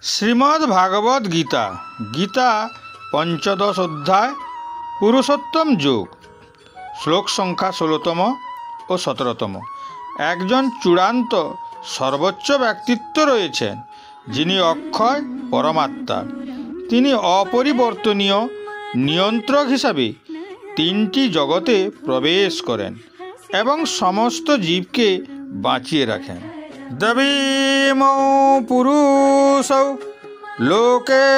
শ্রীমদ্ ভাগবত গীতা গীতা পঞ্চদশ অধ্যায় পুরুষোত্তম যোগ শ্লোক সংখ্যা 16তম ও 17তম। একজন চূড়ান্ত সর্বোচ্চ ব্যক্তিত্ব রয়েছেন, যিনি অক্ষয় পরমাত্মা। তিনি অপরিবর্তনীয় নিয়ন্ত্রক হিসাবে তিনটি জগতে প্রবেশ করেন এবং সমস্ত জীবকে বাঁচিয়ে রাখেন। দবিমৌ পুরুষৌ লোকে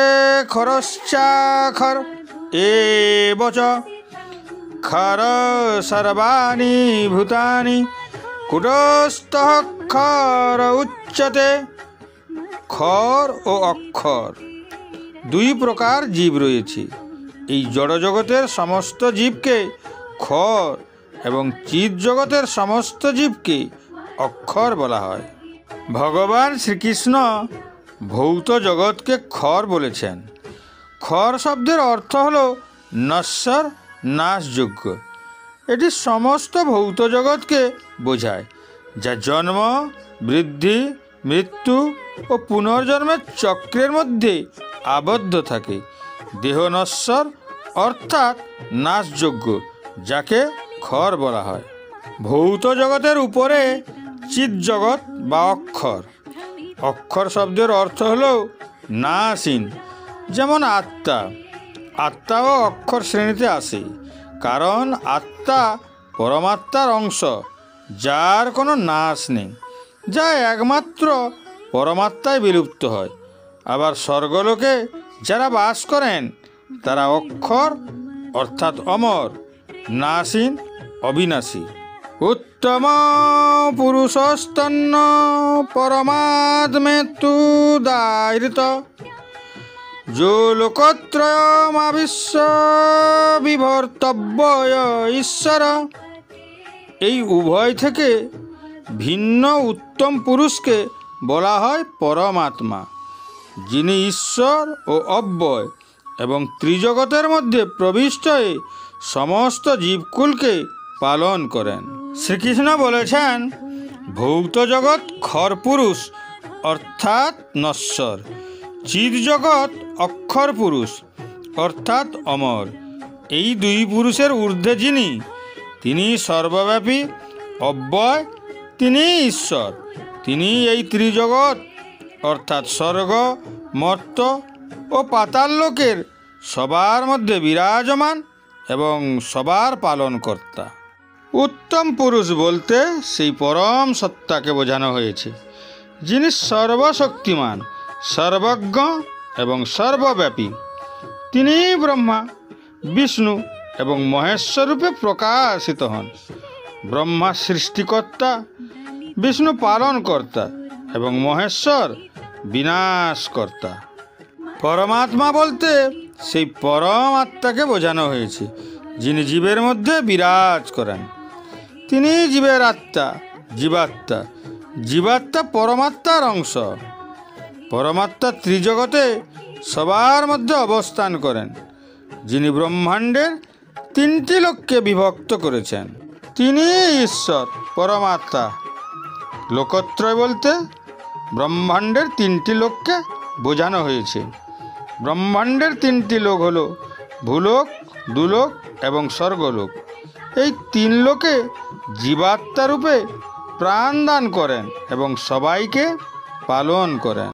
খরশ্চাক্ষর এবচ খর সর্বাণি ভূতানি কুটস্থঃ খর উচ্যতে। খর ও অক্ষর দুই প্রকার জীব রয়েছে। এই জড়জগতের সমস্ত জীবকে খর এবং চিৎ জগতের সমস্ত জীবকে অক্ষর বলা হয়। ভগবান শ্রীকৃষ্ণ ভৌত জগৎকে খর বলেছেন। খর শব্দের অর্থ হল নশ্বর, নাশযোগ্য। এটি সমস্ত ভৌত জগৎকে বোঝায়, যা জন্ম, বৃদ্ধি, মৃত্যু ও পুনর্জন্মের চক্রের মধ্যে আবদ্ধ থাকে। দেহ নশ্বর অর্থাৎ নাশযোগ্য, যাকে খর বলা হয়। ভৌত জগতের উপরে চিৎ জগৎ বা অক্ষর। অক্ষর শব্দের অর্থ হল নাশহীন, যেমন আত্মা। আত্মাও অক্ষর শ্রেণীতে আসে, কারণ আত্মা পরমাত্মার অংশ, যার কোনো নাশ নেই, যা একমাত্র পরমাত্মায় বিলুপ্ত হয়। আবার স্বর্গলোকে যারা বাস করেন তারা অক্ষর অর্থাৎ অমর, নাশহীন, অবিনাশী। উত্তম পুরুষস্তন্ন পরমাত্মেতু দায়ৃত যো লোকত্রয়মাবিশ্ব বিভর্তব্য ঈশ্বর। এই উভয় থেকে ভিন্ন উত্তম পুরুষকে বলা হয় পরমাত্মা, যিনি ঈশ্বর ও অব্যয় এবং ত্রিজগতের মধ্যে প্রবিষ্ট হয়ে সমস্ত জীবকুলকে পালন করেন। শ্রীকৃষ্ণ বলেছেন, ভৌত জগৎ খর পুরুষ অর্থাৎ নশ্বর, চিৎ জগৎ অক্ষর পুরুষ অর্থাৎ অমর। এই দুই পুরুষের ঊর্ধ্বে যিনি, তিনি সর্বব্যাপী, অব্যয়, তিনি ঈশ্বর। তিনি এই ত্রিজগৎ অর্থাৎ স্বর্গ, মর্ত্য ও পাতাল লোকের সবার মধ্যে বিরাজমান এবং সবার পালনকর্তা। উত্তম পুরুষ বলতে সেই পরম সত্তাকে বোঝানো হয়েছে, যিনি সর্বশক্তিমান, সর্বজ্ঞ এবং সর্বব্যাপী। তিনি ব্রহ্মা, বিষ্ণু এবং মহেশ্বর রূপে প্রকাশিত হন। ব্রহ্মা সৃষ্টিকর্তা, বিষ্ণু পালনকর্তা এবং মহেশ্বর বিনাশকর্তা। পরমাত্মা বলতে সেই পরম আত্মাকে বোঝানো হয়েছে, যিনি জীবের মধ্যে বিরাজ করেন। তিনি জীবের আত্মা, জীবাত্মা। জীবাত্মা পরমাত্মার অংশ। পরমাত্মা ত্রিজগতে সবার মধ্যে অবস্থান করেন, যিনি ব্রহ্মাণ্ডের তিনটি লোককে বিভক্ত করেছেন। তিনি ঈশ্বর, পরমাত্মা। লোকত্রয় বলতে ব্রহ্মাণ্ডের তিনটি লোককে বোঝানো হয়েছে। ব্রহ্মাণ্ডের তিনটি লোক হল ভূলোক, দুলোক এবং স্বর্গলোক। এই তিন লোকে জীবাত্মা রূপে প্রাণ দান করেন এবং সবাইকে পালন করেন।